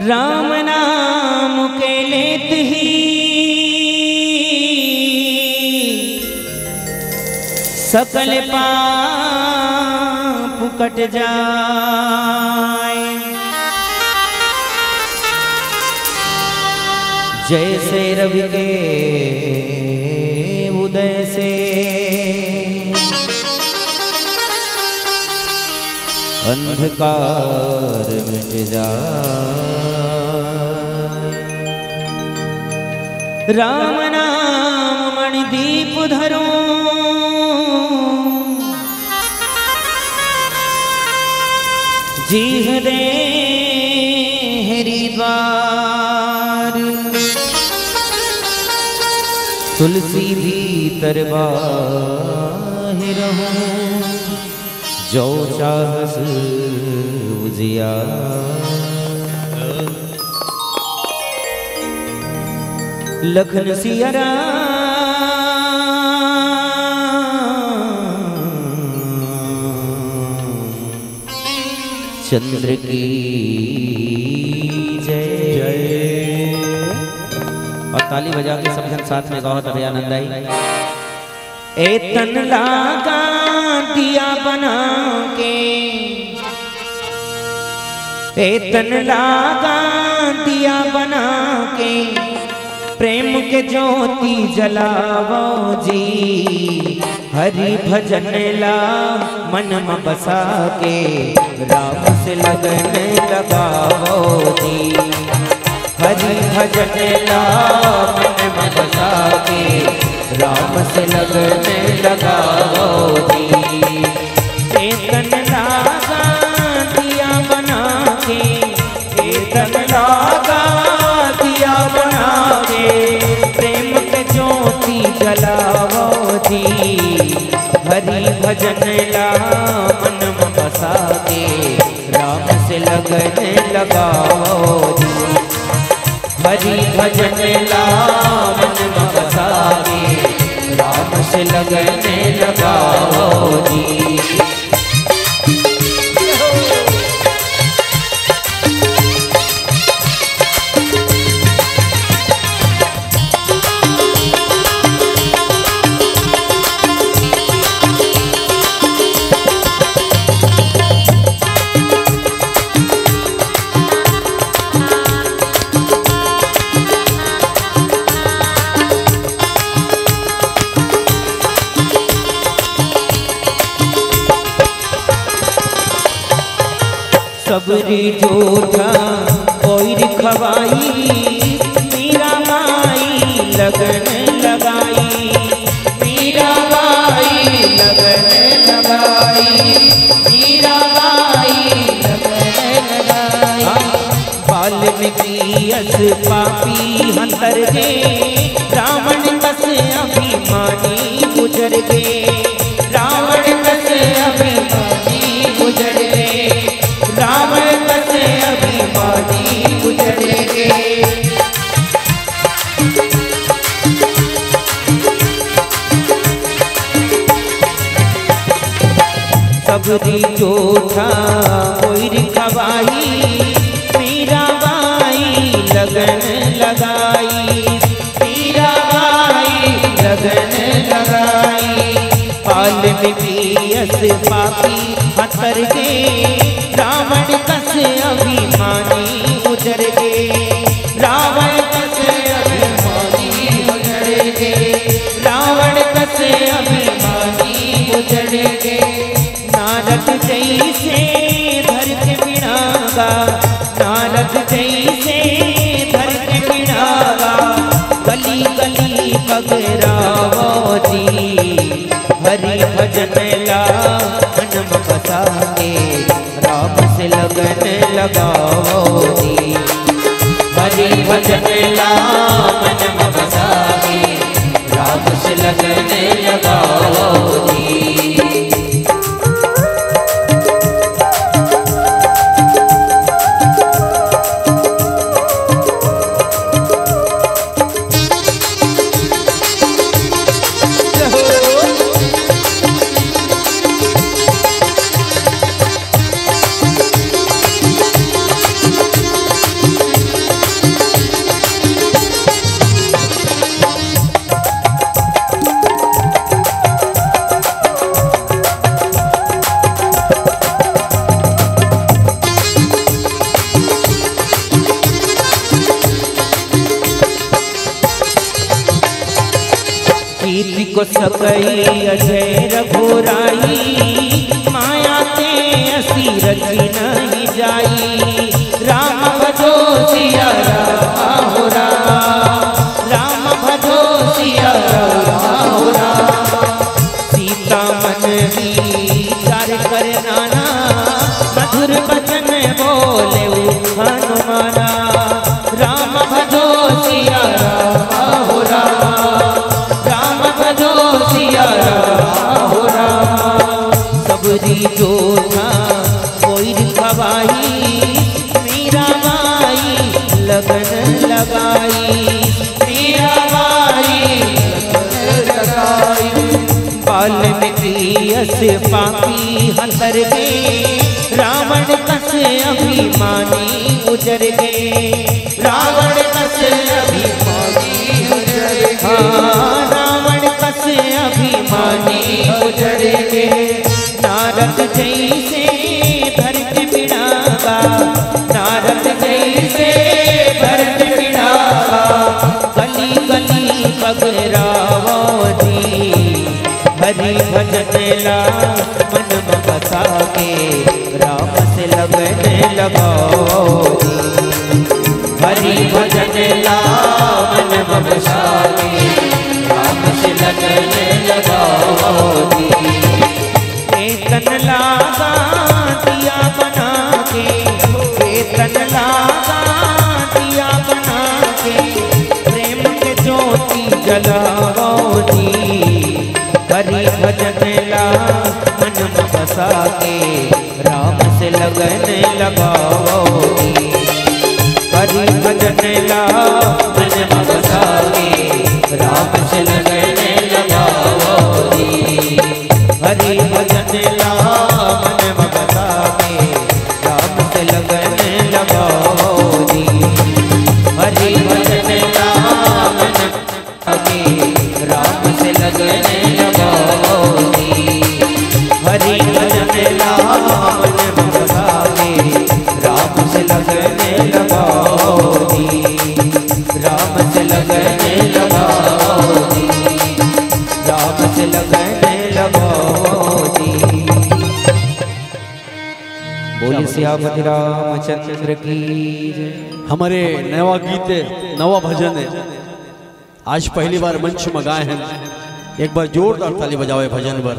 राम नाम के लेत ही सकल पाप कट जाए। जैसे रवि के उदय से अंधकार मिट जाए। राम नाम मणिदीप धरो जीह दे हरिद्वार। तुलसी भीतर बाहिर हो जो चाहस उजिया। लखन सिया चंद्र की जय। और ताली बजा के सब जन साथ में गाओ तभी आनंद आई। ए तन लागा दिया बना के, ए तन लागा दिया बना के प्रेम के ज्योति जलावो जी। हरि भजन ला मन में बसा के राम से लगन लगावो जी। हरि भजन ला मन में बसा के राम से लगन लगावो जी। तन लागा दिया बना के, तन लागा दिया बना के प्रेम के ज्योति जलावो जी। हरि भजन ला मन में बसा के राम से लगन लगावो जी। हरि भजन ला मन में बसा के राम से लगन लगावो जी। सबरी जोधा कोई खवाई मीरा माई लगन लगाई। मीरा माई लगन लगाई। मीरा माई लगन लगाई। वाल्मीकि अस पापी हंतर गे रावण कस अभिमानी गुजर गे। रावण कस अभिमानी गुजर गे। रावण कस अभिमानी गुजर गे। सबरी जोधा कोई खवाई मीरा बाई लगन लगाई। मीरा बाई लगन लगाई। वाल्मीकि अस पापी हतर गे रावण कस अभिमानी गुजर गे। रावण कस अभिमानी गुजर गे। रावण कस अभिमानी गुजर गे। नारद जैसे धर के बिणागा। नारद जैसे धर के बिणागा गली गली पगरावो जी। हरि भजन ला मन में बसा के राम से लगन लगावो जी। हरि भजन ला मन में बसा के राम से लगन लगावो जी। को सकई अजय रघुराई, माया ते असी रची नहीं जाई। राम भजो सिया राम हो राम, राम भजो सिया राम हो राम। सीता मन विचार कर नाना, मधुर बचन बोले हनुमाना। राम भजो सिया राम हो राम, राम भजो सिया राम हो राम। सबरी जोधा कोई खवाई, मीरा बाई लगन लगाई, मीरा बाई लगन लगाई। वाल्मीकि अस पापी हंतर गए, रावण कस अभिमानी गुजर गए। रावण कस अभिमानी गुजर गए, रावण कस अभिमानी गुजर गए। नारद जैसे भरत बिड़ावा, नारद जैसे भरत बिड़ावा। गली गली बगरावो जी, हरि भजन ला मन में बसा के, राम से लगन लगाओ जी। हरि भजन ला मन में बसा के, राम से लगन लगाओ जी। कीर्तन लागा दिया बना के, कीर्तन लागा दिया बना के, प्रेम के ज्योति जलाओ जी। हरि भजन ला मन में बसा के, राम से लगन लगाओ जी। हरि भजन ला मन में बसा के, राम से लगन लगाओ जी। हरि भजन ला मन में बसा के, राम से लगन लगाओ जी। हरि भजन ला मन में बसा के, राम से लगन लगाओ जी। हरि भजन ला मन में बसा के, राम से लगन लगाओ जी। राम से लगन लगाओ जी, राम से लगन लगाओ जी। बोली सियापति रामचंद्र की जय। हमारे नवा गीत नवा भजन है, आज पहली बार मंच में गाए हैं। एक बार जोरदार ताली बजाओ भजन पर।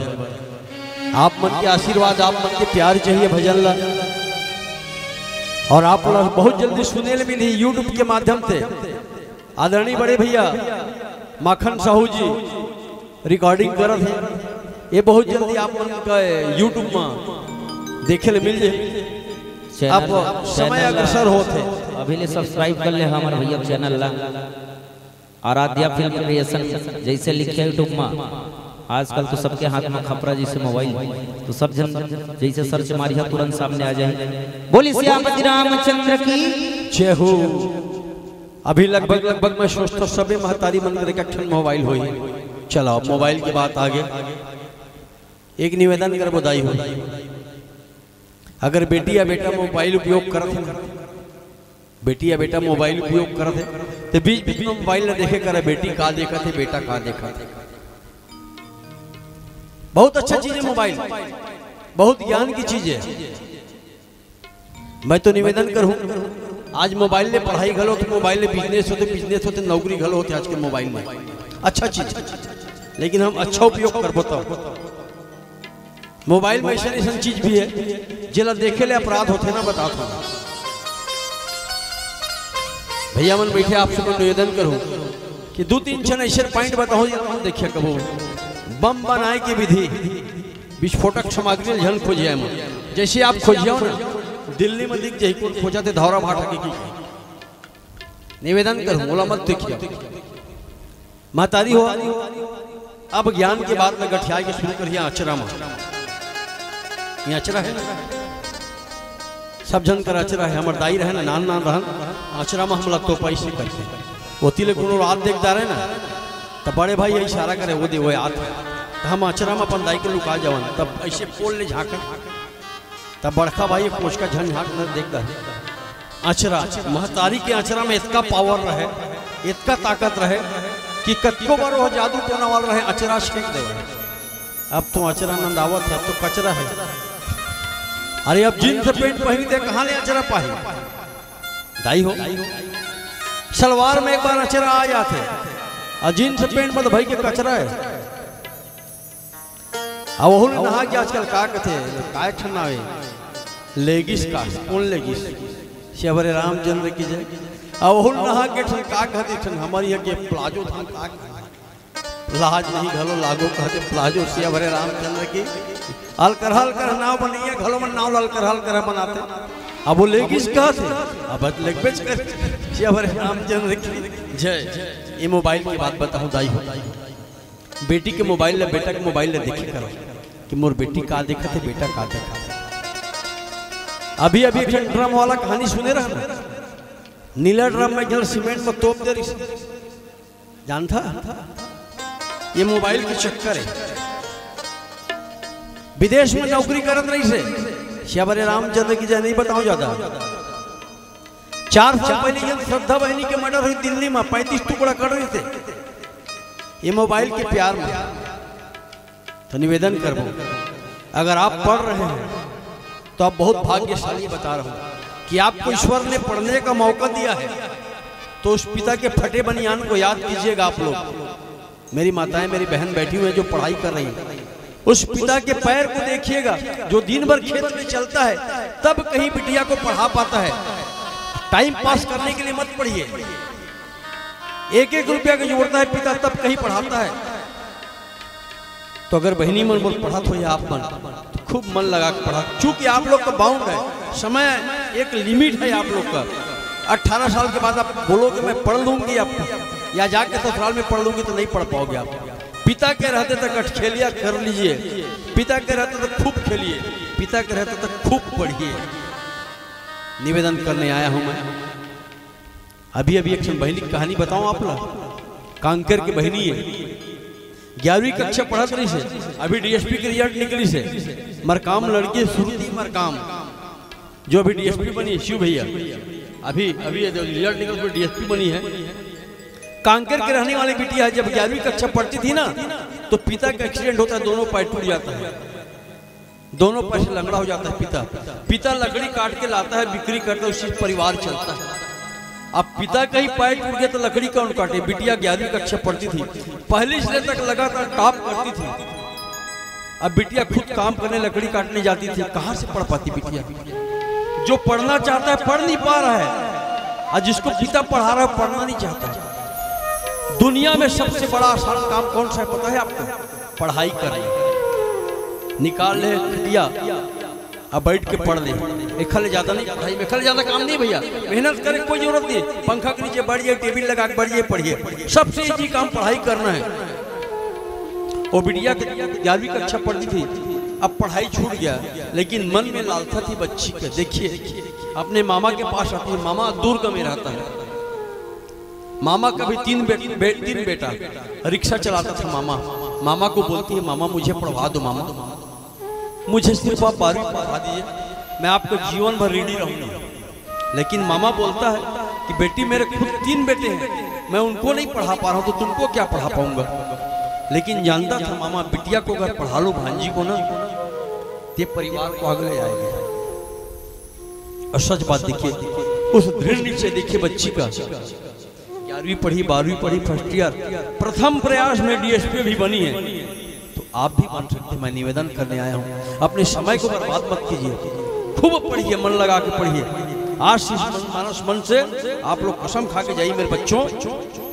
आप मन के आशीर्वाद, आप मन के प्यार चाहिए भजन ला। और आप लोग बहुत जल्दी सुने ले मिली यूट्यूब के माध्यम से। आदरणीय बड़े भैया माखन साहू जी रिकॉर्डिंग करत है, ये बहुत जल्दी आप मन का यूट्यूब में देखे ले मिल जाए। आप समय अग्रसर होते अभी ले सब्सक्राइब कर ले हमारे भैया चैनल ला, आराध्या फिल्म क्रिएशन जैसे लिखे यूट्यूब में। आजकल तो सबके हाथ में खपरा जैसे मोबाइल, तो सब जन जैसे सर्च मारिया तुरंत सामने आ जाए। बोली सियापति रामचंद्र की जय हो। अभी लगभग मैं सोचता सबे महतारी मंदिर का क्षण मोबाइल हो ही। चलो अब मोबाइल की बात आगे। एक निवेदन कर बधाई हो, अगर बेटी या बेटा मोबाइल उपयोग करते हैं, बेटी या बेटा मोबाइल उपयोग करते हैं, तो बीच बीच में मोबाइल न देखे करे बेटी का देखा थे, बेटा का देखा थे। बहुत अच्छा चीज है मोबाइल, बहुत ज्ञान की चीज है। मैं तो निवेदन करूं, आज मोबाइल में पढ़ाई घलो होते, मोबाइल में बिजनेस होते, नौकरी घलो होते आज के मोबाइल में। अच्छा चीज, लेकिन हम अच्छा उपयोग कर बताओ। मोबाइल में ऐसा चीज भी है जिला देखे ले अपराध होते ना, बता दो भैया मन बैठे। आपसे मैं निवेदन करूं कि 2-3 क्षण ऐसे पॉइंट बताओ, देखिए कबो बम बनाए की विधि, विस्फोटक सामग्री झन खोजिए। जैसे आप खोजियो ना, दिल्ली में दिख जाए कौन खोजा थे धौरा भाटा की। निवेदन करूं बोला मत देखिए महतारी हो। अब ज्ञान के बाद में गठिया के शुरू करिए अचरा में। ये अचरा है ना, सब जन कर अचरा है। हमारे दाई रहे ना, नान नान रहन अचरा में हम लगतो पैसे करते होती ले कोनो रात देखता रहे ना, तब बड़े भाई इशारा करे वो दे वो याद, तो हम अचरा में अपन दाई के लुका जवन, तब ऐसे पोल ले झाँके, तब बड़का भाई कोच का झन झाँक न देखता है। अचरा महतारी के अचरा में इतना पावर रहे, इतना ताकत रहे कि कत्को बार वो जादू टोना वाल रहे अचरा फेंक दे। अब तो अचरा नंदावत है, अब तो कचरा है। अरे अब जींस पेंट पहनी थे, कहाँ ले अचरा पाही दाई हो। सलवार में एक बार अचरा आ जाते और जींस पेंट में तो भाई के कचरा है। अब वो नहा के आजकल का कहते काय ठंडा है लेगिस का कौन लेगिस शेवरे रामचंद्र की जय। अब वो नहा के ठन का कहते ठन हमारी के प्लाजो ठन का लाज नहीं घलो लागो कहते प्लाजो शेवरे रामचंद्र की अलकर हलकर नाव बनिए घलो में नाव अलकर हलकर बनाते। अब वो लेगिस कहा थे अब लेगबेच कर शेवरे रामचंद्र की जय। ये मोबाइल की बात बताऊं दाई हो, बेटी के मोबाइल ले बेटा के मोबाइल ले देखे करो कि मोर बेटी का देखा थे बेटा का देखा। अभी अभी एक ड्रम वाला कहानी सुने रहा, नीला ड्रम में जल सीमेंट में तोप दे रही जानता। ये मोबाइल के चक्कर है। विदेश में नौकरी करत रही से शेवरे रामचंद्र की जय नहीं बताऊं ज्यादा। 4 साल पहले ये श्रद्धा बहनी के मर्डर हुई दिल्ली में, 35 टुकड़ा कर रहे थे ये मोबाइल के प्यार में। तो निवेदन करबो अगर आप पढ़ रहे हैं तो आप बहुत भाग्यशाली बता रहा हूं कि आपको ईश्वर ने पढ़ने का मौका दिया है। तो उस पिता के फटे बनियान को याद कीजिएगा आप लोग। मेरी माताएं मेरी बहन बैठी हुई है जो पढ़ाई कर रही है, उस पिता के पैर को देखिएगा जो दिन भर खेत में चलता है तब कहीं बिटिया को पढ़ा पाता है। टाइम पास करने के लिए मत पढ़िए, 1-1 रुपया का जोड़ता है पिता तब कहीं पढ़ाता है। तो अगर बहनी मन बोल पढ़ा तो आप मन तो खूब मन लगा के पढ़ा। चूंकि आप लोग का बाउंड है, समय एक लिमिट है आप लोग का। 18 साल के बाद आप बोलोगे मैं पढ़ लूंगी आप या जाके ससुराल में पढ़ लूंगी तो नहीं पढ़ पाओगे आप। पिता के रहते तक अठखेलिया कर लीजिए, पिता के रहते तक खूब खेलिए, पिता के रहते तक खूब पढ़िए। निवेदन करने आया हूं मैं। अभी अभी एक बहनी की कहानी बताऊं आप लोग। कांकर की बहनी है, 11वीं कक्षा पढ़त रही से, अभी डीएसपी की रिजल्ट निकली से। मरकाम लड़की सुरती मरकाम जो अभी डीएसपी बनी है, शिव भैया अभी अभी रिजल्ट निकल डीएसपी बनी है। कांकर के रहने वाली बिटिया है, जब 11वीं कक्षा पढ़ती थी ना तो पिता का एक्सीडेंट होता है, दोनों पैर टूट जाता है, दोनों पैर से लंगड़ा हो जाता है। पिता लकड़ी काट के लाता है, बिक्री करता है, उससे परिवार चलता है। अब पिता का ही पैर टूट गया तो लकड़ी कौन काटे। बिटिया 11वीं कक्षा पढ़ती थी, पहली से तक लगातार टॉप करती थी। अब बिटिया खुद काम करने लकड़ी काटने जाती थी, कहां से पढ़ पाती बिटिया। जो पढ़ना चाहता है पढ़ नहीं पा रहा है, और जिसको पिता पढ़ा रहा है पढ़ना नहीं चाहता। दुनिया में सबसे बड़ा आसान काम कौन सा है पता है आपको? पढ़ाई करना। निकाल ले खटिया अब बैठ के पढ़ ले। खले ज्यादा नहीं, पढ़ाई में खले ज्यादा काम नहीं भैया, मेहनत करे कोई जरूरत नहीं। पंखा के नीचे बैठ जाइए, टेबल लगा के बैठ जाइए, पढ़िए। सबसे इजी काम पढ़ाई करना है। वो बिटिया 11वीं कक्षा पढ़ती थी, अब पढ़ाई छूट गया, लेकिन मन में लालसा थी बच्ची के। देखिए अपने मामा के पास आती है, मामा दुर्ग में रहता है। मामा का भी 3 बेटा, रिक्शा चलाता था मामा। मामा को बोलती है मामा मुझे पढ़वा दो, मामा मुझे सिर्फ आप 12वीं पढ़ा दीजिए, मैं आपको जीवन भर ऋणी रहूंगा। लेकिन मामा बोलता है कि बेटी मेरे खुद 3 बेटे हैं, मैं उनको नहीं पढ़ा पा रहा हूं तो तुमको क्या पढ़ा पाऊंगा। लेकिन जानता था मामा बिटिया को अगर पढ़ा लो भांजी को ना ये परिवार को आगे ले जाएगा। और सच बात देखिए, उस दृढ़ निश्चय देखिए बच्ची का। 11वीं पढ़ी, 12वीं पढ़ी, फर्स्ट ईयर, प्रथम प्रयास में डीएसपी भी बनी है। तो आप भी बन सकते। मैं निवेदन करने आया हूं, अपने समय को बर्बाद मत कीजिए, खूब पढ़िए, मन लगा के पढ़िए। आज से मानस मन से आप लोग कसम खा के जाइए मेरे बच्चों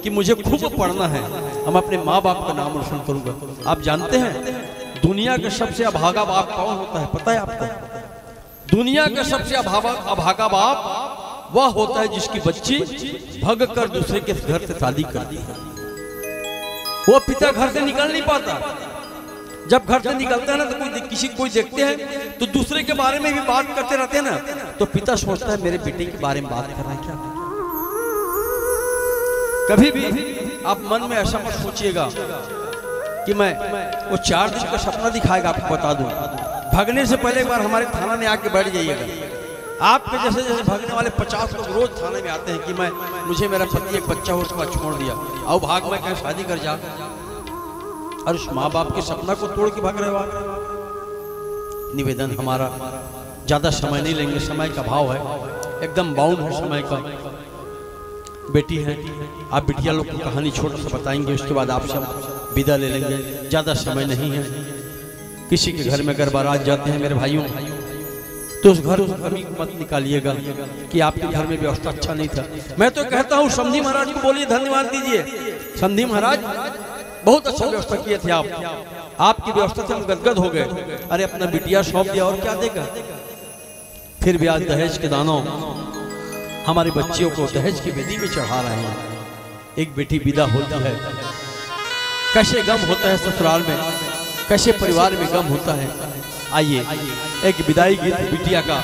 कि मुझे खूब पढ़ना है, हम अपने माँ बाप का नाम रोशन करूंगा। आप जानते हैं दुनिया के सबसे अभागा बाप कौन होता है पता है आपको? दुनिया का सबसे अभागा बाप वह होता है जिसकी बच्ची भग कर दूसरे के घर से शादी करती है। वो पिता घर से निकल नहीं पाता। जब घर से निकलता है ना तो कोई देखते हैं तो दूसरे के बारे में भी बात करते रहते हैं ना, तो पिता सोचता है मेरे बेटे के बारे में बात कर रहा है क्या। कभी भी आप मन में ऐसा मत सोचिएगा कि मैं वो 4 दिन का सपना दिखाएगा। आपको बता दूं, भागने से पहले एक बार हमारे थाना में आके बैठ जाइएगा। आपके जैसे जैसे भागने वाले 50 लोग रोज थाने में आते हैं कि मुझे मेरा पति एक बच्चा हो उसको छोड़ दिया, आओ भाग में कहीं शादी कर जा। और उस माँ बाप के सपना को तोड़ के भाग रहे हो आप। निवेदन हमारा, ज्यादा समय नहीं लेंगे, समय का भाव है, एकदम बाउंड है समय का। बेटी है, आप बिटिया लोग की कहानी छोटा सा बताएंगे, उसके बाद आप सब विदा ले लेंगे, ज्यादा समय नहीं है। किसी के घर में अगर बारात जाते हैं मेरे भाइयों, तो उस घर से कभी मत निकालिएगा कि आपके घर में व्यवस्था अच्छा नहीं था। मैं तो कहता हूँ समधी महाराज को बोलिए, धन्यवाद दीजिए, समधी महाराज बहुत अच्छा व्यवस्था किए थे आप, आपकी व्यवस्था से हम गदगद हो गए। अरे अपना बिटिया सौंप दिया और क्या देगा। फिर भी आज दहेज के दानों हमारे बच्चियों को दहेज की वेदी में चढ़ा रहे हैं। एक बेटी विदा होती है, कैसे गम होता है ससुराल में, कैसे परिवार में गम होता है। आइए एक विदाई गीत बिटिया का,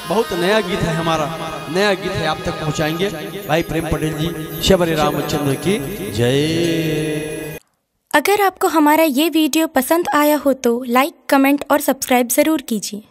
बहुत नया गीत है, हमारा नया गीत है, आप तक पहुंचाएंगे। भाई प्रेम पटेल जी, शबरी रामचंद्र की जय। अगर आपको हमारा ये वीडियो पसंद आया हो तो लाइक, कमेंट और सब्सक्राइब ज़रूर कीजिए।